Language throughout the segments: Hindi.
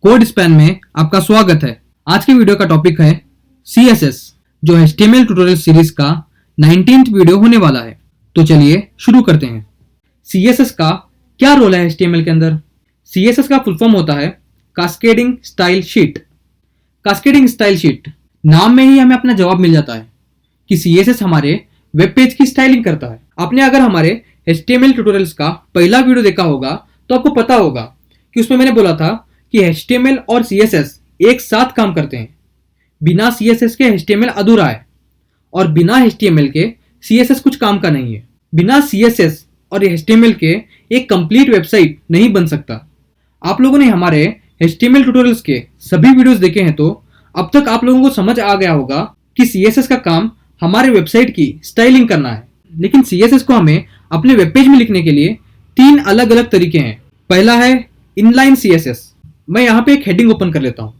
कोड स्पैन में आपका स्वागत है। आज की वीडियो का टॉपिक है CSS, जो HTML ट्यूटोरियल सीरीज का 19th वीडियो होने वाला है। तो चलिए शुरू करते हैं। CSS का क्या रोल है HTML के अंदर? CSS का फुल फॉर्म होता है cascading style sheet. Cascading style sheet, नाम में ही हमें अपना जवाब मिल जाता है कि CSS हमारे वेब पेज की स्टाइलिंग करता है। आपने अगर हमारे HTML ट्यूटोरियल्स का पहला वीडियो देखा होगा तो आपको पता होगा कि उसमें मैंने बोला था कि HTML और CSS एक साथ काम करते हैं। बिना CSS के HTML अधूरा है और बिना HTML के CSS कुछ काम का नहीं है। बिना CSS और HTML के एक कंप्लीट वेबसाइट नहीं बन सकता। आप लोगों ने हमारे HTML ट्यूटोरियल्स के सभी वीडियोस देखे हैं तो अब तक आप लोगों को समझ आ गया होगा कि CSS का काम हमारे वेबसाइट की स्टाइलिंग करना है। लेकिन CSS को हमें अपने वेब पेज में लिखने के लिए 3 अलग अलग तरीके हैं। पहला है इनलाइन CSS। मैं यहाँ पे एक हेडिंग ओपन कर लेता हूँ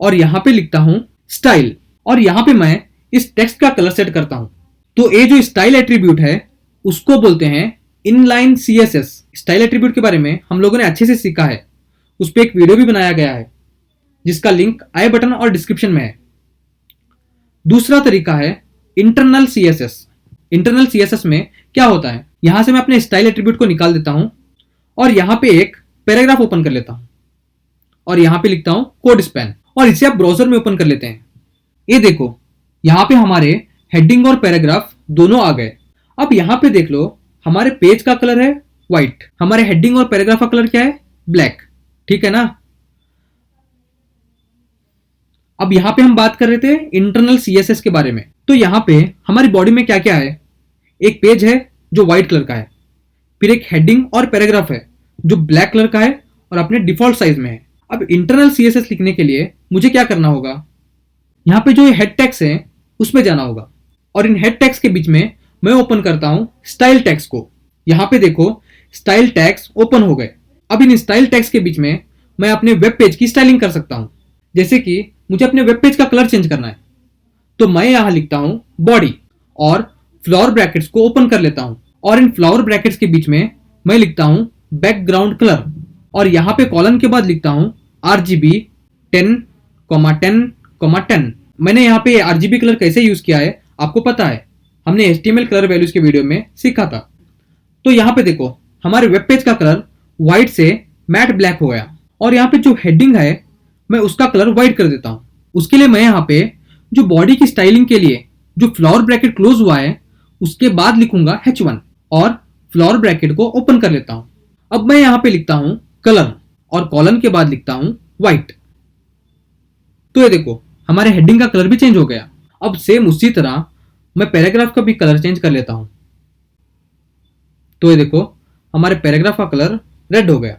और यहाँ पे लिखता हूँ स्टाइल, और यहाँ पे मैं इस टेक्स्ट का कलर सेट करता हूँ। तो ये जो स्टाइल एट्रीब्यूट है उसको बोलते हैं इनलाइन CSS। स्टाइल एट्रीब्यूट के बारे में हम लोगों ने अच्छे से सीखा है, उस पर एक वीडियो भी बनाया गया है जिसका लिंक आई बटन और डिस्क्रिप्शन में है। दूसरा तरीका है इंटरनल CSS। इंटरनल CSS में क्या होता है, यहां से मैं अपने स्टाइल एट्रीब्यूट को निकाल देता हूं और यहां पे एक पैराग्राफ ओपन कर लेता हूं और यहां पे लिखता हूं कोड स्पैन, और इसे आप ब्राउजर में ओपन कर लेते हैं। ये देखो, यहां पे हमारे हेडिंग और पैराग्राफ दोनों आ गए। अब यहां पे देख लो, हमारे पेज का कलर है व्हाइट, हमारे हेडिंग और पैराग्राफ का कलर क्या है, ब्लैक। ठीक है ना। अब यहां पे हम बात कर रहे थे इंटरनल CSS के बारे में। तो यहां पे हमारी बॉडी में क्या क्या है, एक पेज है जो व्हाइट कलर का है, फिर एक हेडिंग और पैराग्राफ है जो ब्लैक कलर का है और अपने डिफॉल्ट साइज में है। अब इंटरनल CSS लिखने के लिए मुझे क्या करना होगा, यहाँ पे जो हेड टैग्स है उसमें जाना होगा और इन हेड टैग्स के बीच में मैं ओपन करता हूं स्टाइल टैग्स को। यहाँ पे देखो, स्टाइल टैग्स ओपन हो गए। अब इन स्टाइल टैग्स के बीच में मैं अपने वेब पेज की स्टाइलिंग कर सकता हूं। जैसे कि मुझे अपने वेब पेज का कलर चेंज करना है तो मैं यहां लिखता हूं बॉडी और फ्लावर ब्रैकेट्स को ओपन कर लेता हूं, और इन फ्लावर ब्रैकेट्स के बीच में मैं लिखता हूं बैकग्राउंड कलर, और यहां पे कॉलन के बाद लिखता हूं RGB 10,10,10। मैंने यहाँ पे RGB कलर कैसे यूज किया है आपको पता है, हमने HTML कलर वैल्यूज के वीडियो में सीखा था। तो यहाँ पे देखो, हमारे वेब पेज का कलर व्हाइट से मैट ब्लैक हो गया, और यहाँ पे जो हेडिंग है मैं उसका कलर व्हाइट कर देता हूँ। उसके लिए मैं यहाँ पे जो बॉडी की स्टाइलिंग के लिए जो फ्लावर ब्रैकेट क्लोज हुआ है उसके बाद लिखूंगा H1 और फ्लावर ब्रैकेट को ओपन कर लेता हूँ। अब मैं यहाँ पे लिखता हूँ कलर और कॉलन के बाद लिखता हूँ व्हाइट। तो ये देखो, हमारे हेडिंग का कलर भी चेंज हो गया। अब सेम उसी तरह मैं पैराग्राफ का भी कलर चेंज कर लेता हूँ। तो ये देखो, हमारे पैराग्राफ का कलर रेड हो गया।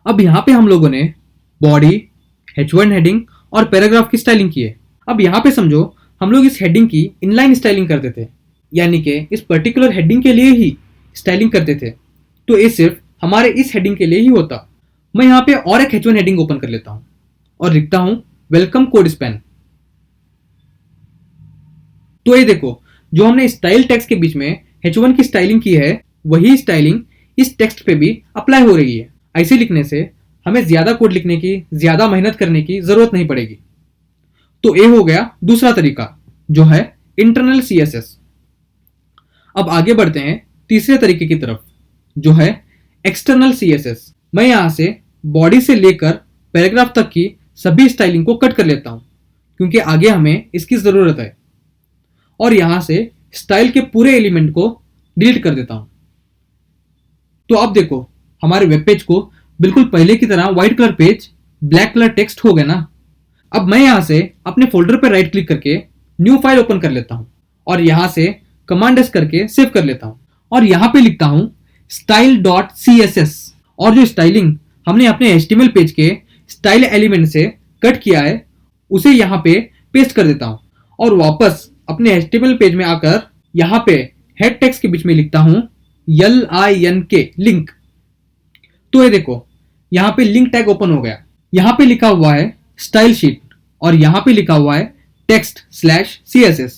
अब यहाँ पे हम लोगों ने बॉडी, H1 हेडिंग और पैराग्राफ की स्टाइलिंग की है। अब यहाँ पे समझो, हम लोग इस हेडिंग की इनलाइन स्टाइलिंग करते थे, यानी कि इस पर्टिकुलर हेडिंग के लिए ही स्टाइलिंग करते थे। तो ये सिर्फ हमारे इस हेडिंग के लिए ही होता। मैं यहाँ पे और एक H1 हेडिंग ओपन कर लेता हूँ और लिखता हूँ वेलकम कोड स्पैन। तो ये देखो, जो हमने स्टाइल टेक्स्ट के बीच में H1 की स्टाइलिंग की है वही स्टाइलिंग इस टेक्स्ट पे भी अप्लाई हो रही है। ऐसे लिखने से हमें ज्यादा कोड लिखने की, ज्यादा मेहनत करने की जरूरत नहीं पड़ेगी। तो ये हो गया दूसरा तरीका जो है इंटरनल CSS। अब आगे बढ़ते हैं तीसरे तरीके की तरफ जो है एक्सटर्नल CSS। मैं यहां से बॉडी से लेकर पैराग्राफ तक की सभी स्टाइलिंग को कट कर लेता हूं क्योंकि आगे हमें इसकी जरूरत है, और यहां से स्टाइल के पूरे एलिमेंट को डिलीट कर देता हूं। तो अब देखो, हमारे वेब पेज को बिल्कुल पहले की तरह white colour page, black colour text हो गया ना। अब मैं यहां से अपने फोल्डर पर राइट क्लिक करके न्यू फाइल ओपन कर लेता हूं और यहां से कमांड एस करके सेव कर लेता हूं, और यहां पे लिखता हूं style.css, और जो स्टाइलिंग हमने अपने HTML पेज के स्टाइल एलिमेंट से कट किया है उसे यहां पे पेस्ट कर देता हूं, और वापस अपने HTML पेज में आकर यहां पे हेड टेक्स्ट के बीच में लिखता हूं LINK लिंक। तो ये देखो, यहां पे लिंक टैग ओपन हो गया। यहां पे लिखा हुआ है स्टाइल शीट और यहां पे लिखा हुआ है text/CSS,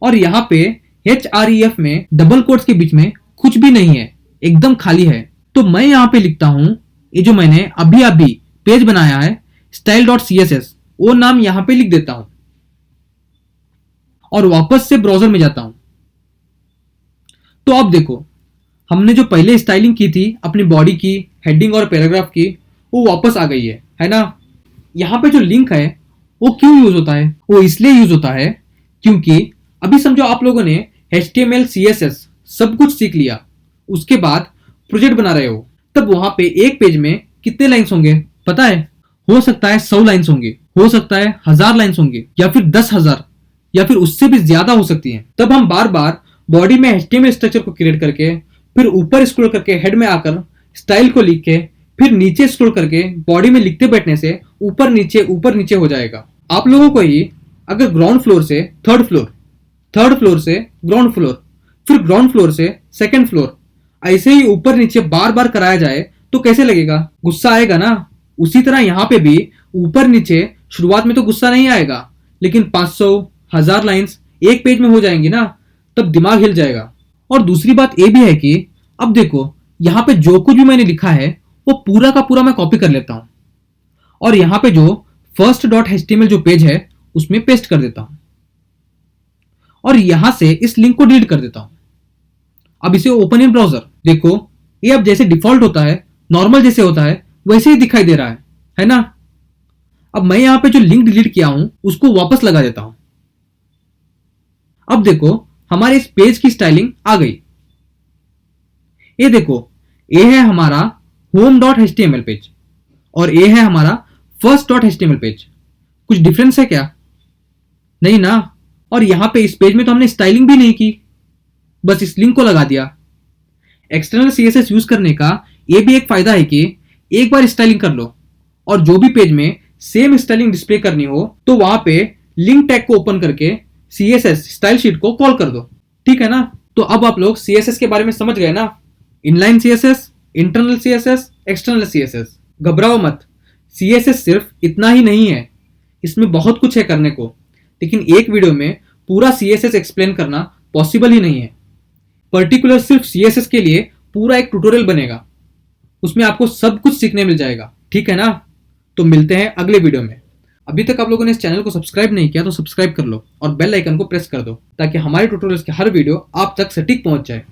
और यहां पे href में डबल कोट्स के बीच में कुछ भी नहीं है, एकदम खाली है। तो मैं यहां पे लिखता हूं, ये जो मैंने अभी अभी पेज बनाया है style.css वो नाम यहां पे लिख देता हूं और वापस से ब्राउजर में जाता हूं। तो अब देखो, हमने जो पहले स्टाइलिंग की थी अपनी बॉडी की, हेडिंग और पैराग्राफ की, वो वापस आ गई है ना। यहां पे जो लिंक है वो क्यों यूज होता है? वो इसलिए यूज होता है क्योंकि अभी समझो आप लोगों ने HTML CSS सब कुछ सीख लिया, उसके बाद प्रोजेक्ट बना रहे हो, तब वहां पे एक पेज में कितने लाइंस होंगे पता है? हो सकता है 100 लाइंस होंगे, हो सकता है 1000 लाइंस होंगे, या फिर 10,000, या फिर उससे भी ज्यादा हो सकती हैं। तब हम बार बार बॉडी में HTML स्ट्रक्चर को क्रिएट करके, फिर ऊपर स्क्रॉल करके हेड में आकर स्टाइल को लिख के, फिर नीचे स्क्रॉल करके बॉडी में लिखते बैठने से ऊपर नीचे हो जाएगा। आप लोगों को ही अगर ग्राउंड फ्लोर से थर्ड फ्लोर, थर्ड फ्लोर से ग्राउंड फ्लोर, फिर ग्राउंड फ्लोर से सेकंड फ्लोर, ऐसे ही ऊपर नीचे बार बार कराया जाए तो कैसे लगेगा? गुस्सा आएगा ना। उसी तरह यहां पे भी ऊपर नीचे शुरुआत में तो गुस्सा नहीं आएगा, लेकिन 500 1000 लाइंस एक पेज में हो जाएंगी ना, तब दिमाग हिल जाएगा। और दूसरी बात यह भी है कि अब देखो, यहां पे जो कुछ भी मैंने लिखा है वो पूरा का पूरा मैं कॉपी कर लेता हूं और यहां पे जो first.html जो पेज है उसमें पेस्ट कर देता हूं और यहां से इस लिंक को डिलीट कर देता हूं। अब इसे ओपन इन ब्राउजर, देखो ये अब जैसे डिफॉल्ट होता है, नॉर्मल जैसे होता है वैसे ही दिखाई दे रहा है ना। अब मैं यहां पे जो लिंक डिलीट किया हूं उसको वापस लगा देता हूं। अब देखो हमारे इस पेज की स्टाइलिंग आ गई। ये देखो, ये है हमारा home.html पेज और ये है हमारा first.html पेज। कुछ डिफरेंस है क्या? नहीं ना। और यहां पे इस पेज में तो हमने स्टाइलिंग भी नहीं की, बस इस लिंक को लगा दिया। एक्सटर्नल CSS यूज करने का ये भी एक फायदा है कि एक बार स्टाइलिंग कर लो और जो भी पेज में सेम स्टाइलिंग डिस्प्ले करनी हो तो वहां पे लिंक टैग को ओपन करके CSS स्टाइल शीट को कॉल कर दो, ठीक है ना। तो अब आप लोग CSS के बारे में समझ गए ना, inline CSS, internal CSS, external CSS। घबराओ मत, CSS सिर्फ इतना ही नहीं है, इसमें बहुत कुछ है करने को, लेकिन एक वीडियो में पूरा CSS एक्सप्लेन करना पॉसिबल ही नहीं है। पर्टिकुलर सिर्फ CSS के लिए पूरा एक ट्यूटोरियल बनेगा, उसमें आपको सब कुछ सीखने मिल जाएगा, ठीक है ना। तो मिलते हैं अगले वीडियो में। अभी तक आप लोगों ने इस चैनल को सब्सक्राइब नहीं किया तो सब्सक्राइब कर लो और बेल आइकन को प्रेस कर दो ताकि हमारे ट्यूटोरियल्स के हर वीडियो आप तक सटीक पहुंच जाए।